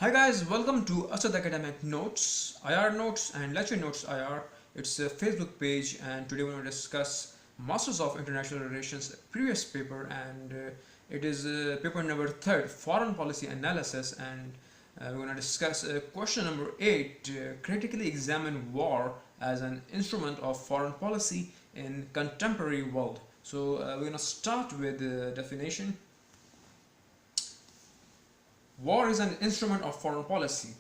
Hi guys, welcome to Asad Academic Notes, IR Notes and Lecture Notes IR. It's a Facebook page and today we're going to discuss Masters of International Relations previous paper and it is paper number 3, Foreign Policy Analysis, and we're going to discuss question number 8, critically examine war as an instrument of foreign policy in contemporary world. So we're going to start with the definition. War is an instrument of foreign policy.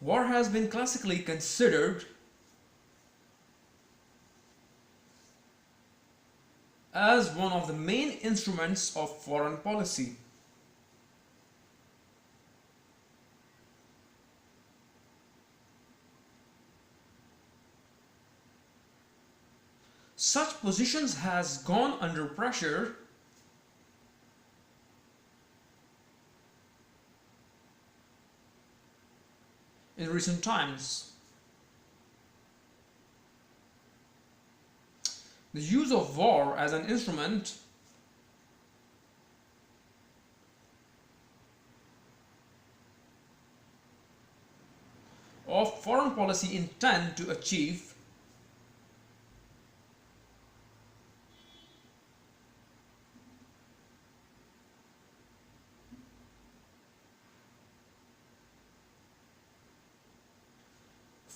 War has been classically considered as one of the main instruments of foreign policy. Such positions has gone under pressure in recent times. The use of war as an instrument of foreign policy intend to achieve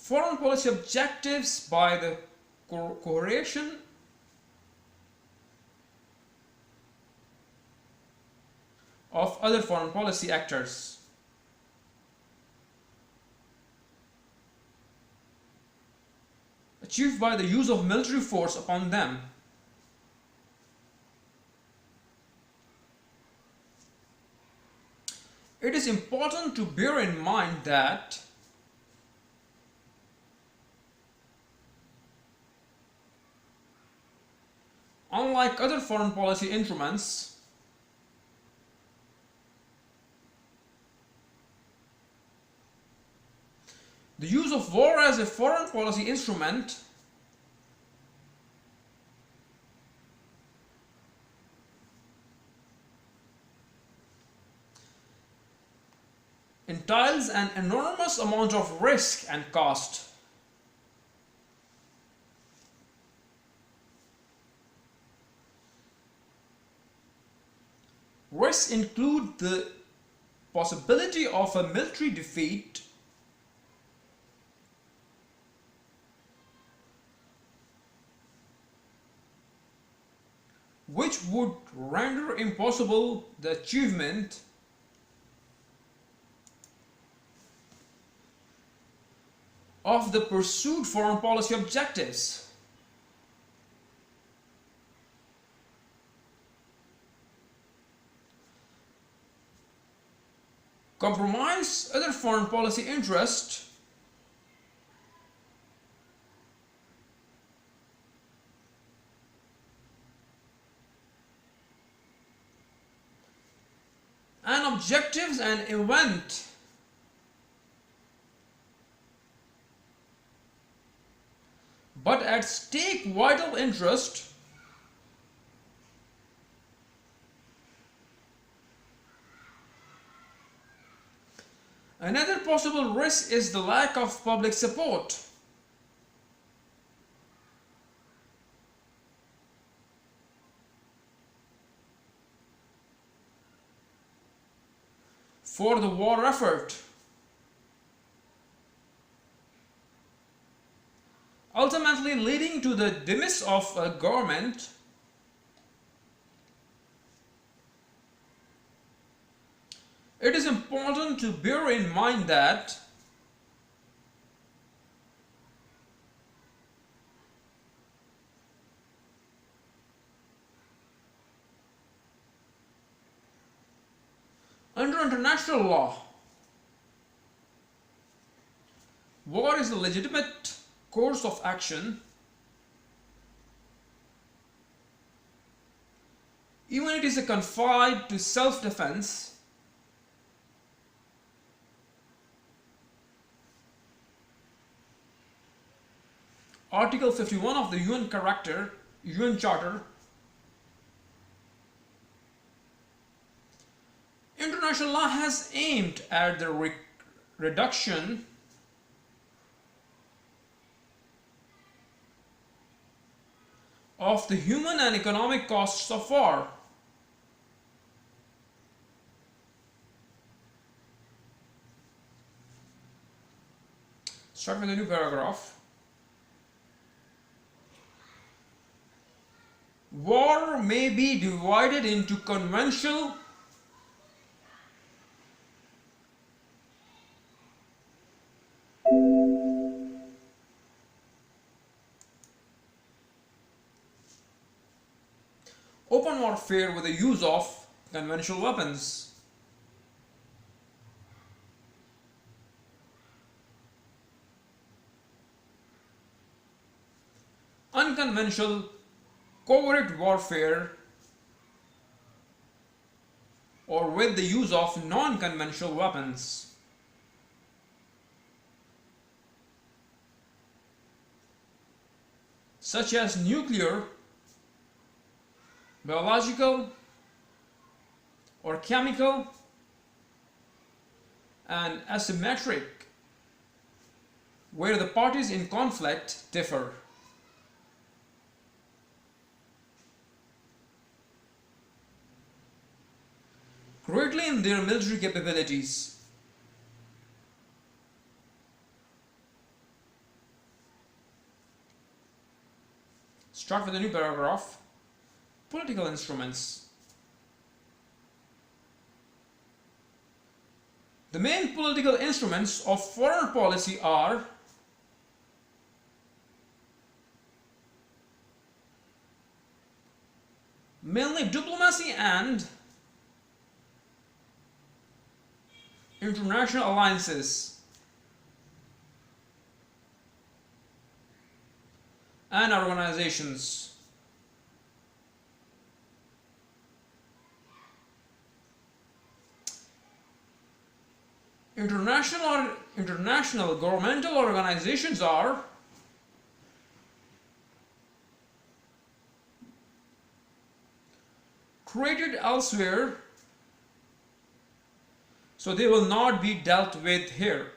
foreign policy objectives by the coercion of other foreign policy actors. Achieved by the use of military force upon them. It is important to bear in mind that unlike other foreign policy instruments, the use of war as a foreign policy instrument entails an enormous amount of risk and cost. Risks include the possibility of a military defeat, which would render impossible the achievement of the pursued foreign policy objectives. Compromise other foreign policy interests and objectives and event but at stake vital interest Another possible risk is the lack of public support. For the war effort, ultimately leading to the demise of a government It is important to bear in mind that under international law, war is a legitimate course of action, even it is confined to self-defense. Article 51 of the UN Charter. International law has aimed at the reduction of the human and economic costs of war. Start with a new paragraph. War may be divided into conventional open warfare with the use of conventional weapons, unconventional covert warfare, or with the use of non-conventional weapons. Such as nuclear, biological, or chemical, and asymmetric, where the parties in conflict differ. Greatly in their military capabilities. Start with a new paragraph. Political instruments. The main political instruments of foreign policy are mainly diplomacy and international alliances and organizations. International governmental organizations are created elsewhere, so they will not be dealt with here.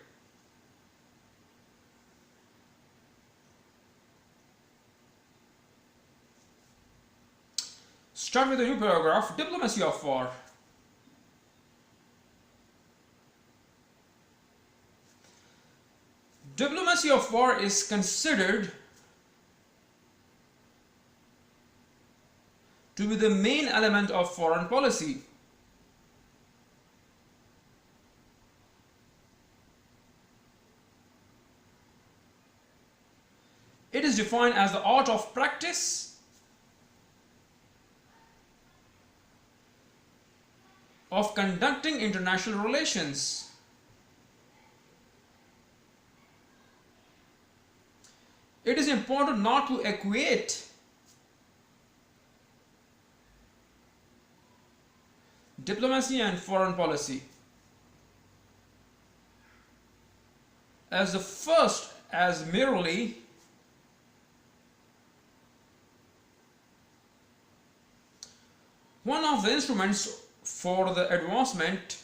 Start with a new paragraph. Diplomacy of war. Diplomacy of war is considered to be the main element of foreign policy. It is defined as the art of practice of conducting international relations. It is important not to equate diplomacy and foreign policy, as the first as merely one of the instruments for the advancement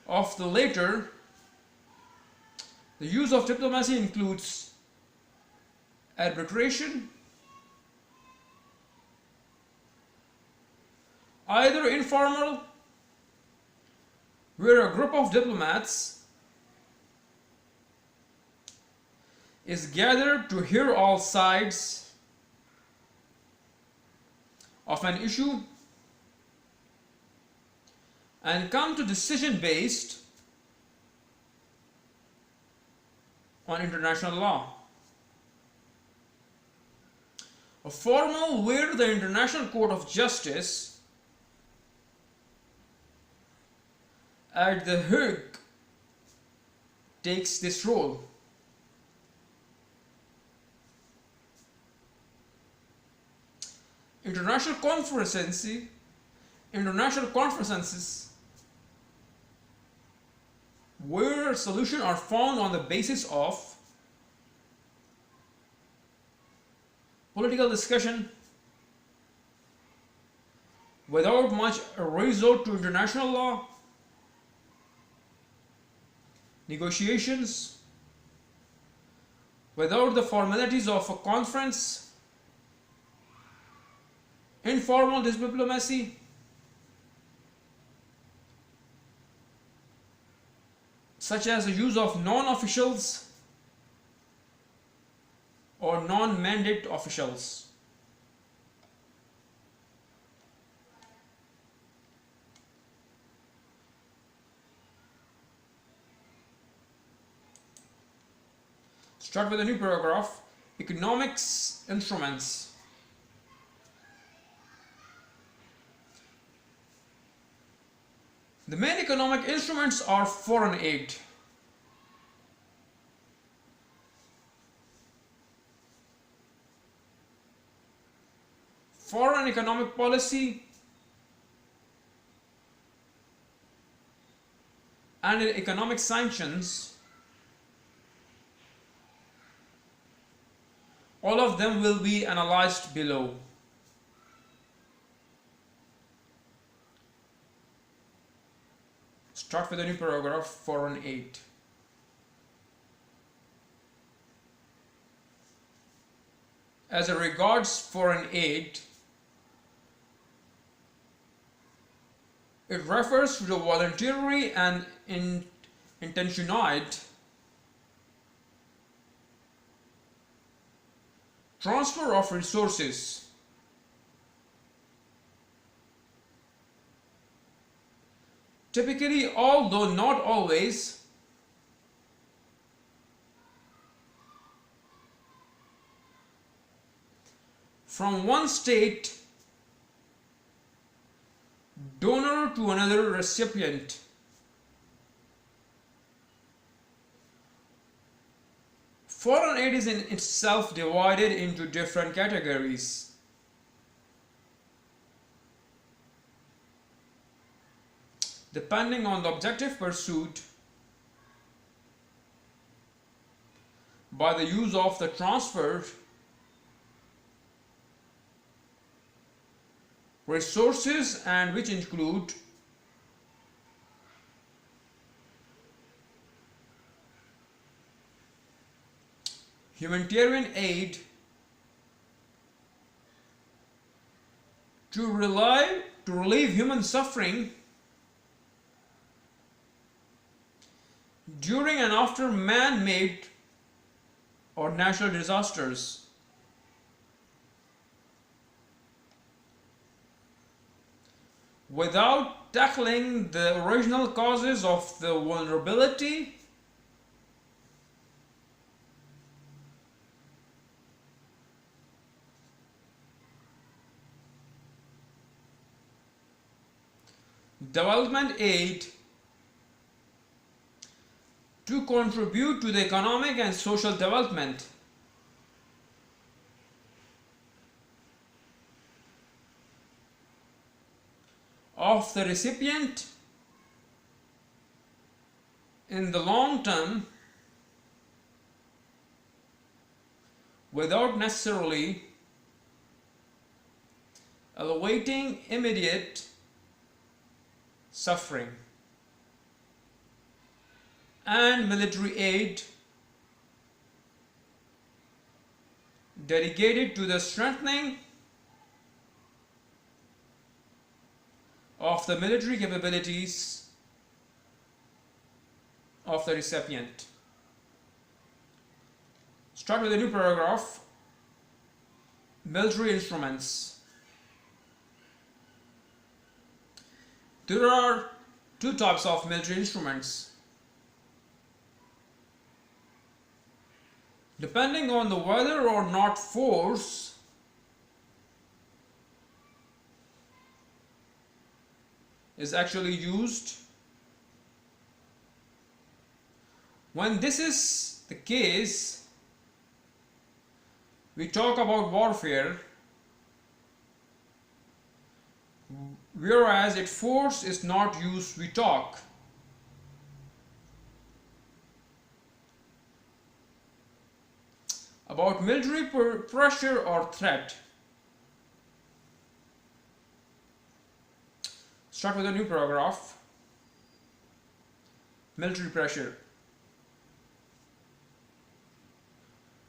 of the later. The use of diplomacy includes arbitration, either informal, where a group of diplomats is gathered to hear all sides of an issue and come to decision based on international law. A formal, where the International Court of Justice at The Hague takes this role. International conferences international conferences where solutions are found on the basis of political discussion without much resort to international law, negotiations without the formalities of a conference, informal diplomacy, such as the use of non-officials or non-mandate officials. Start with a new paragraph. Economics instruments. The main economic instruments are foreign aid, foreign economic policy, and economic sanctions. All of them will be analyzed below. Start with a new paragraph, foreign aid. As regards foreign aid, it refers to the voluntary and intentioned transfer of resources typically, although not always, from one state donor to another recipient. Foreign aid is in itself divided into different categories. Depending on the objective pursued by the use of the transferred resources, and which include humanitarian aid to relieve human suffering during and after man-made or natural disasters. Without tackling the original causes of the vulnerability, development aid to contribute to the economic and social development of the recipient in the long term without necessarily alleviating immediate suffering, and military aid dedicated to the strengthening of the military capabilities of the recipient. Start with a new paragraph. Military instruments. There are two types of military instruments. Depending on the whether or not force is actually used. When this is the case, we talk about warfare, whereas it force is not use we talk. About military pressure or threat. Start with a new paragraph. Military pressure.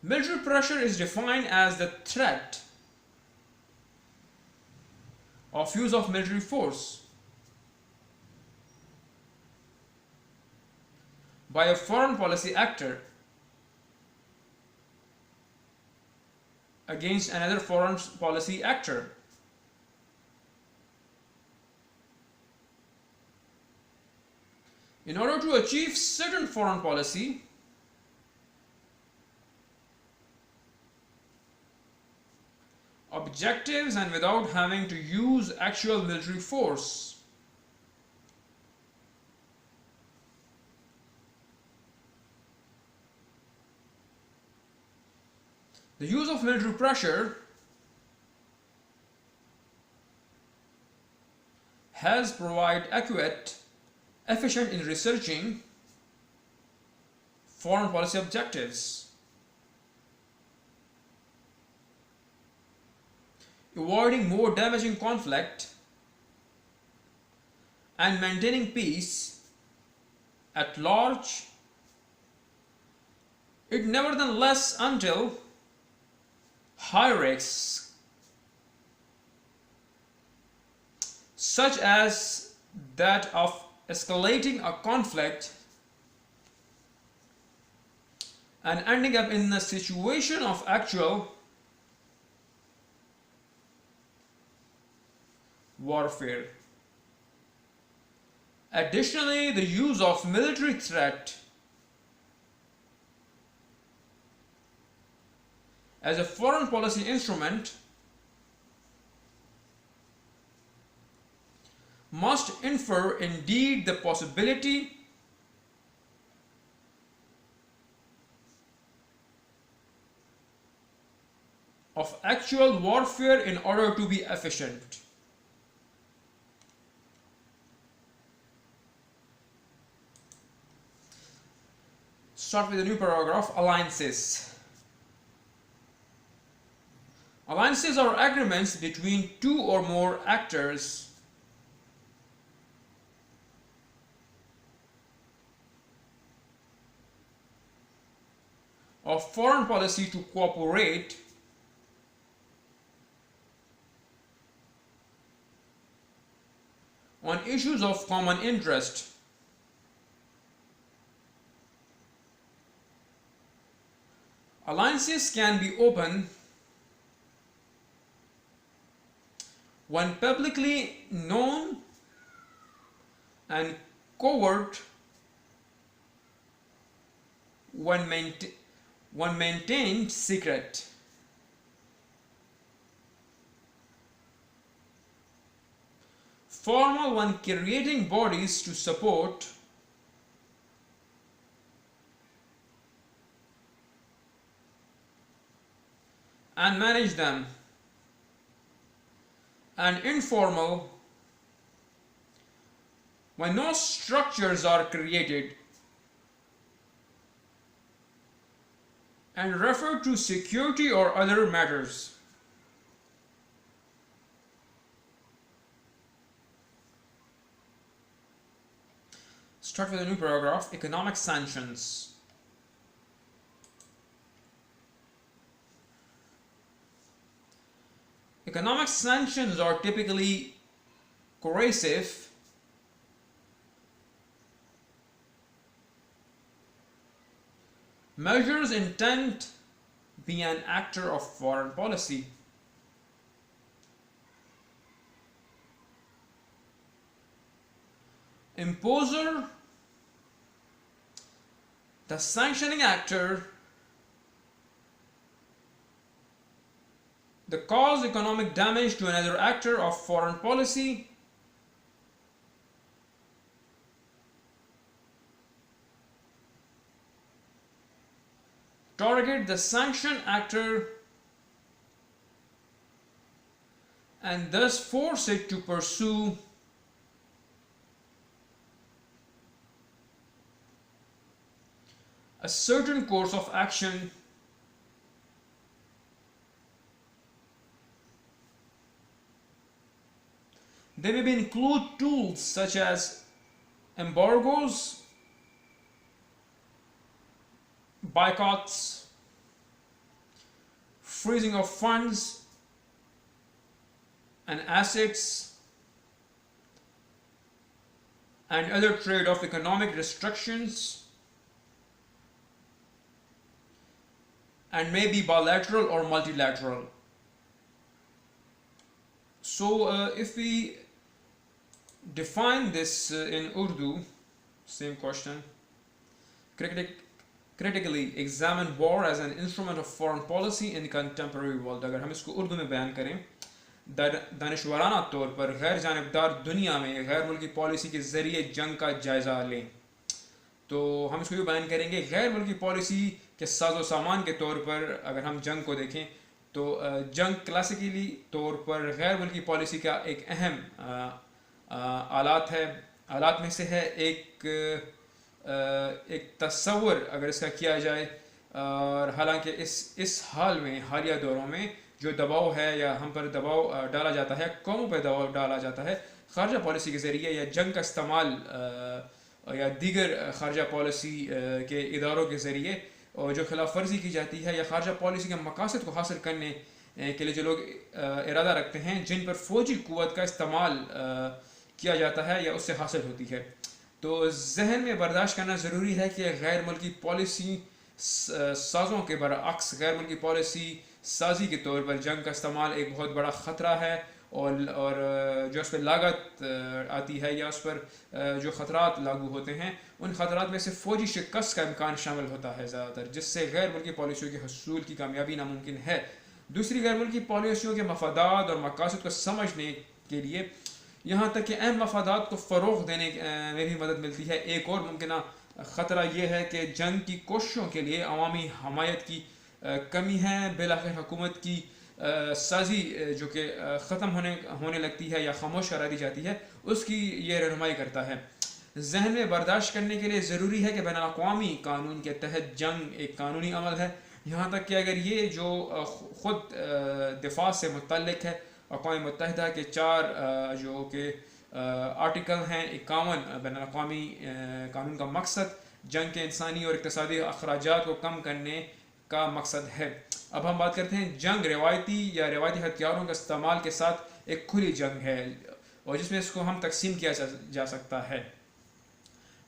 Military pressure is defined as the threat of use of military force by a foreign policy actor against another foreign policy actor. In order to achieve certain foreign policy, objectives and without having to use actual military force. The use of military pressure has provided accurate, efficient in researching foreign policy objectives, avoiding more damaging conflict, and maintaining peace at large. It nevertheless until high risks such as that of escalating a conflict and ending up in a situation of actual warfare. Additionally, the use of military threat as a foreign policy instrument must infer indeed the possibility of actual warfare in order to be efficient. Start with a new paragraph. Alliances. Alliances are agreements between two or more actors of foreign policy to cooperate on issues of common interest. Alliances can be open when publicly known and covert when maintained secret. Formal when creating bodies to support and manage them, and informal when no structures are created and refer to security or other matters. Start with a new paragraph. Economic sanctions. Economic sanctions are typically coercive, measures intent be an actor of foreign policy. Imposer, the sanctioning actor, the cause economic damage to another actor of foreign policy, target, the sanction actor and thus force it to pursue a certain course of action they may include tools such as embargoes, boycotts, freezing of funds and assets, and other trade of economic restrictions, and may be bilateral or multilateral. So if we define this in Urdu, same question, critically examine war as an instrument of foreign policy in the contemporary world. अगर हम इसको उर्दू में बयान करें, दानिशवराना तौर पर गैर जानबदार दुनिया में गैर मुल्की पॉलिसी के ज़रिए जंग का जायज़ा लें, तो हम इसको ये बयान करेंगे गैर मुल्की पॉलिसी के साजो सामान के तौर पर अगर हम जंग को देखें तो जंग क्लासिकली तौर पर गैर मुल्की पॉलिसी का एक अहम आलात है, आलात में से है एक तस्वर अगर इसका किया जाए। और हालांकि इस हाल में हालिया दौरों में जो दबाव है या हम पर दबाव डाला जाता है, कौमों पर दबाव डाला जाता है खारजा पॉलिसी के ज़रिए या जंग का इस्तेमाल या दीगर खारजा पॉलिसी के इदारों के ज़रिए, और जो खिलाफ वर्जी की जाती है या खारजा पॉलिसी के मकासद को हासिल करने के लिए जो लोग इरादा रखते हैं, जिन पर फ़ौजी क़ुव्वत का इस्तेमाल किया जाता है या उससे हासिल होती है, तो जहन में बर्दाश्त करना ज़रूरी है कि गैर मुल्की पॉलिसी साजों के बरअक्स गैर मुल्की पॉलिसी साजी के तौर पर जंग का इस्तेमाल एक बहुत बड़ा ख़तरा है, और जो उस पर लागत आती है या उस पर जो ख़तरात लागू होते हैं, उन ख़तरात में से फ़ौजी शिकस्त का इम्कान शामिल होता है ज़्यादातर, जिससे गैर मुल्की पॉलिसियों के हसूल की कामयाबी नामुमकिन है। दूसरी गैर मुल्की पॉलिसियों के मफादात और मकासद को समझने के लिए यहाँ तक कि अहम मफादात को फ़रोग़ देने में भी मदद मिलती है। एक और मुमकिन ख़तरा ये है कि जंग की कोशिशों के लिए अवामी हमायत की कमी है, बिलाखिर हुकूमत की साजी जो कि ख़त्म होने लगती है या खामोश करा दी जाती है, उसकी ये रहनुमाई करता है। जहन में बर्दाश्त करने के लिए ज़रूरी है कि बैन अक़वामी कानून के तहत जंग एक कानूनी अमल है, यहाँ तक कि अगर ये जो ख़ुद दिफा से मुतल्लिक़ है, अक़वाम मुत्तहिदा के 4 जो कि आर्टिकल हैं 51 बैन अक़वामी कानून का मकसद जंग के इंसानी और इक़्तिसादी अखराजात को कम करने का मकसद है। अब हम बात करते हैं जंग रवायती हथियारों का इस्तेमाल के साथ एक खुली जंग है, और जिसमें इसको हम तकसीम किया जा सकता है।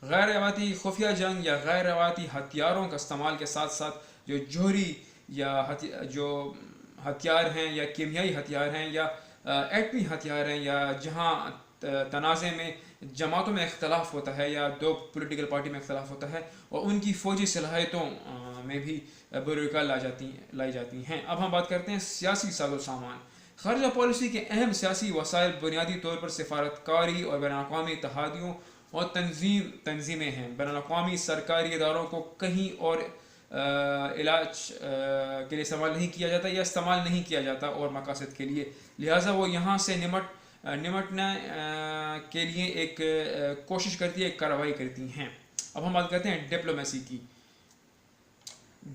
गैर रवायती खुफिया जंग या गैर रवायती हथियारों का इस्तेमाल के साथ साथ जो जोहरी या जो हथियार हैं या कीमियाई हथियार हैं या एटमी हथियार हैं, या जहाँ तनाज़े में जमातों में इख्तलाफ होता है या 2 पॉलिटिकल पार्टी में इख्तलाफ होता है, और उनकी फ़ौजी सलाहियतों में भी बुरुका लाई जाती हैं। अब हम बात करते हैं सियासी साजो सामान। खारजा पॉलिसी के अहम सियासी वसाइल बुनियादी तौर पर सफारतकारी और बैन अक़वामी इत्तेहादियों और तंजीमें हैं। बैन अक़वामी सरकारी इदारों को कहीं और इलाज के लिए इस्तेमाल नहीं किया जाता या इस्तेमाल नहीं किया जाता और मकासद के लिए, लिहाजा वो यहाँ से निमटने के लिए एक कोशिश करती है, एक कार्रवाई करती हैं। अब हम बात करते हैं डिप्लोमेसी की।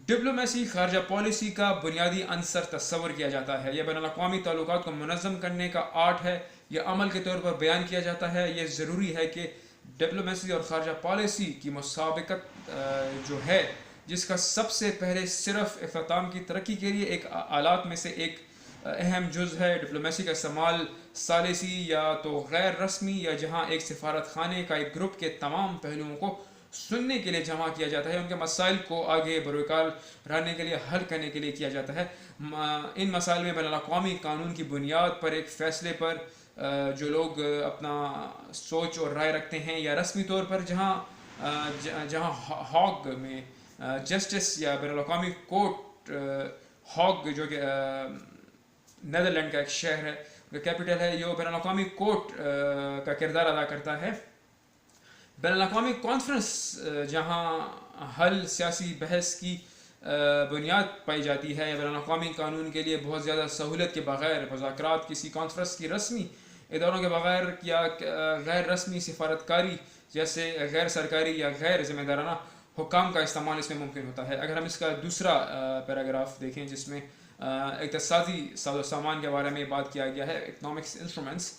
डिप्लोमेसी खारजा पॉलिसी का बुनियादी अंसर तस्वर किया जाता है। यह बैन अक़वामी ताल्लुकात को मुनज़्ज़म करने का आर्ट है, यह अमल के तौर पर बयान किया जाता है। यह ज़रूरी है कि डिप्लोमेसी और खारजा पॉलिसी की मुसाबिकत जो है, जिसका सबसे पहले सिर्फ इख्तिताम की तरक्की के लिए एक आलात में से एक अहम जुज़ है। डिप्लोमेसी का इस्तेमाल सालिसी या तो गैर रस्मी या जहाँ एक सफारत खाने का एक ग्रुप के तमाम पहलुओं को सुनने के लिए जमा किया जाता है, उनके मसाइल को आगे बरोकार रहने के लिए हल करने के लिए किया जाता है। इन मसाइल में बैन अक़वामी कानून की बुनियाद पर एक फ़ैसले पर जो लोग अपना सोच और राय रखते हैं, या रस्मी तौर पर जहाँ हॉग में जस्टिस या बैन अक़वामी कोर्ट हॉग जो कि नीदरलैंड का एक शहर है, कैपिटल है, जो बैन अक़वामी कोर्ट का किरदार अदा करता है। बैन अक़वामी कॉन्फ्रेंस जहाँ हल सियासी बहस की بنیاد پائی جاتی ہے، بین الاقوامی قانون کے لیے بہت زیادہ سہولت کے بغیر مذاکرات کسی کانفرنس کی رسمی اداروں کے بغیر یا غیر رسمی سفارتکاری جیسے غیر سرکاری یا غیر ذمہ دارانہ حکام کا استعمال اس میں ممکن ہوتا ہے. اگر ہم اس کا دوسرا پیراگراف دیکھیں جس میں اقتصادی ساز و سامان کے بارے میں بات کیا گیا ہے، اکنامکس انسٹرومنٹس،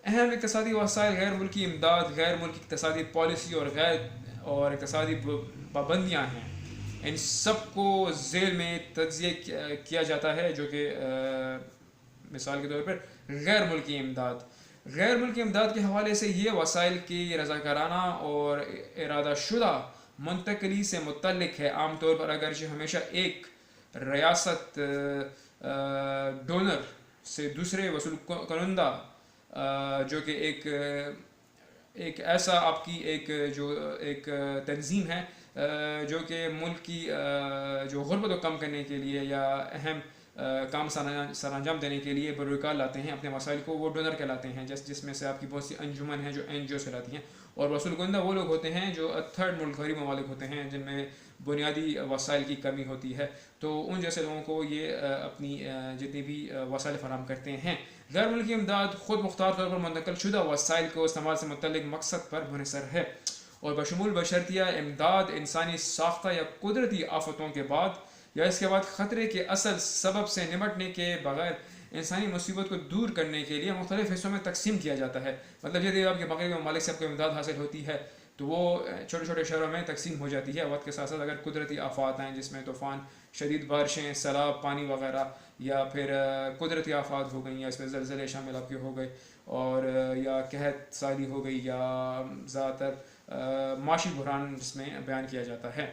اہم اقتصادی وسائل غیر ملکی امداد، غیر ملکی اقتصادی پالیسی اور اقتصادی پابندیاں ہیں. ان سب کو ذیل میں تجزیہ کیا جاتا ہے، جو کہ مثال کے طور پر غیر ملکی امداد کے حوالے سے یہ وسائل کی رضاکارانہ اور ارادہ شدہ منتقلی سے متعلق ہے. عام طور پر اگرچہ ہمیشہ ایک ریاست ڈونر سے دوسرے وصول کنندہ جو کہ ایک ایسا آپ کی ایک تنظیم ہے جو کہ ملک کی جو غربت کو کم کرنے کے لیے یا اہم کام سر انجام دینے کے لیے بروکار لاتے ہیں اپنے وسائل کو، وہ ڈونر کہلاتے ہیں، جس میں سے آپ کی بہت سی انجمن ہیں جو این جی اوز کہلاتی ہیں. اور وصول کنندہ وہ لوگ ہوتے ہیں جو تھرڈ ملک غریب ممالک ہوتے ہیں جن میں بنیادی وسائل کی کمی ہوتی ہے. تو ان جیسے لوگوں کو یہ اپنی جتنی بھی وسائل فراہم کرتے ہیں. غیر ملکی امداد خود مختار طور پر منتقل شدہ وسائل کو استعمال سے متعلق مقصد پر منحصر ہے اور بشمول بشرطیہ امداد انسانی ساختہ یا قدرتی آفتوں کے بعد یا اس کے بعد خطرے کے اصل سبب سے نمٹنے کے بغیر انسانی مصیبت کو دور کرنے کے لیے مختلف حصوں میں تقسیم کیا جاتا ہے. مطلب یہ آپ کے مغربی ممالک سے آپ کو امداد حاصل ہوتی ہے تو وہ چھوٹے چھوٹے شہروں میں تقسیم ہو جاتی ہے. وقت کے ساتھ ساتھ اگر قدرتی آفات ہیں جس میں طوفان، شدید بارشیں، سیلاب، پانی وغیرہ، یا پھر قدرتی آفات ہو گئیں یا اس میں زلزلے شامل آپ کے ہو گئے اور یا قحط سالی ہو گئی یا زیادہ تر معاشی بحران جس میں بیان کیا جاتا ہے.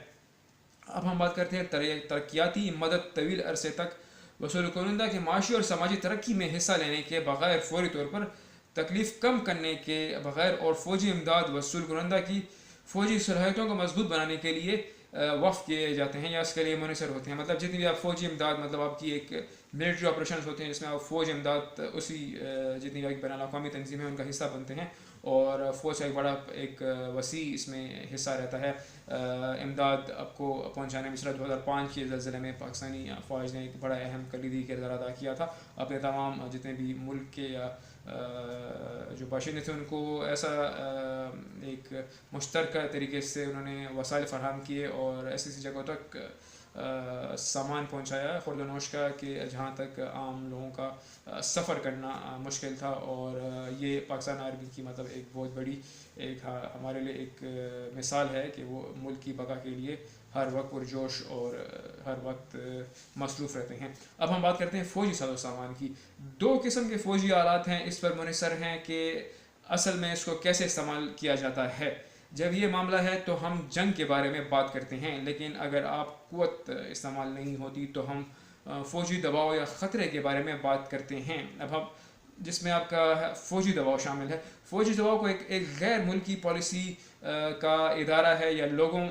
اب ہم بات کرتے ہیں ترقیاتی مدد. طویل عرصے تک وصول کنندہ کے معاشی اور سماجی ترقی میں حصہ لینے کے بغیر فوری طور پر تکلیف کم کرنے کے بغیر اور فوجی امداد وصول کنندہ کی فوجی صلاحیتوں کو مضبوط بنانے کے لیے وقف کیے جاتے ہیں یا اس کے لیے منحصر ہوتے ہیں. مطلب جتنی بھی آپ فوجی امداد، مطلب آپ کی ایک ملٹری آپریشنز ہوتے ہیں جس میں آپ فوج امداد اسی جتنی بھی بین الاقوامی تنظیمیں ان کا حصہ بنتے ہیں اور فوج کا ایک بڑا ایک وسیع اس میں حصہ رہتا ہے امداد آپ کو پہنچانے میں. 2005 کے زلزلے میں پاکستانی فوج نے ایک بڑا اہم کلیدی کردار ادا کیا تھا. اپنے تمام جتنے بھی ملک کے یا جو باشندے تھے ان کو ایسا ایک مشترکہ طریقے سے انہوں نے وسائل فراہم کیے اور ایسی جگہوں تک سامان پہنچایا خورد و نوش کا کہ جہاں تک عام لوگوں کا سفر کرنا مشکل تھا. اور یہ پاکستان آرمی کی مطلب ایک بہت بڑی ایک ہمارے لیے ایک مثال ہے کہ وہ ملک کی بقا کے لیے ہر وقت پرجوش اور ہر وقت مصروف رہتے ہیں. اب ہم بات کرتے ہیں فوجی ساز و سامان کی. 2 قسم کے فوجی آلات ہیں، اس پر منحصر ہیں کہ اصل میں اس کو کیسے استعمال کیا جاتا ہے. جب یہ معاملہ ہے تو ہم جنگ کے بارے میں بات کرتے ہیں، لیکن اگر آپ قوت استعمال نہیں ہوتی تو ہم فوجی دباؤ یا خطرے کے بارے میں بات کرتے ہیں. اب ہم جس میں آپ کا فوجی دباؤ شامل ہے. فوجی دباؤ کو ایک غیر ملکی پالیسی کا ادارہ ہے یا لوگوں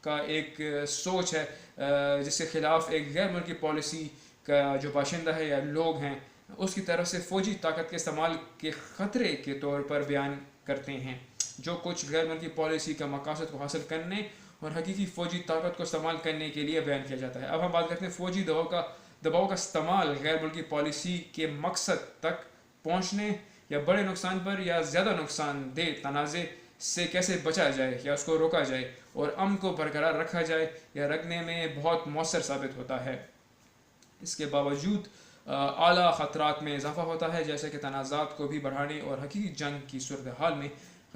کا ایک سوچ ہے جس کے خلاف ایک غیر ملکی پالیسی کا جو باشندہ ہے یا لوگ ہیں اس کی طرف سے فوجی طاقت کے استعمال کے خطرے کے طور پر بیان کرتے ہیں، جو کچھ غیر ملکی پالیسی کا مقاصد کو حاصل کرنے اور حقیقی فوجی طاقت کو استعمال کرنے کے لیے بیان کیا جاتا ہے. اب ہم بات کرتے ہیں فوجی دباؤ کا استعمال غیر ملکی پالیسی کے مقصد تک پہنچنے یا بڑے نقصان پر یا زیادہ نقصان دہ تنازع سے کیسے بچا جائے یا اس کو روکا جائے اور امن کو برقرار رکھا جائے یا رکھنے میں بہت مؤثر ثابت ہوتا ہے. اس کے باوجود اعلیٰ خطرات میں اضافہ ہوتا ہے جیسے کہ تنازعات کو بھی بڑھانے اور حقیقی جنگ کی صورتحال میں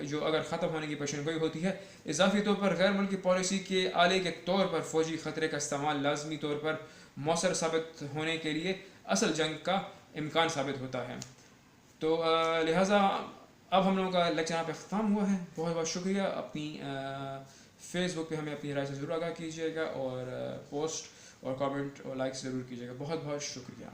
جو اگر ختم ہونے کی پیشن گوئی ہوتی ہے. اضافی طور پر غیر ملکی پالیسی کے آلے کے طور پر فوجی خطرے کا استعمال لازمی طور پر مؤثر ثابت ہونے کے لیے اصل جنگ کا امکان ثابت ہوتا ہے. تو لہٰذا اب ہم لوگوں کا لیکچر یہاں پہ ختم ہوا ہے. بہت بہت شکریہ. اپنی فیس بک پہ ہمیں اپنی رائے سے ضرور آگاہ کیجیے گا اور پوسٹ اور کامنٹ اور لائک ضرور کیجیے گا. بہت بہت شکریہ.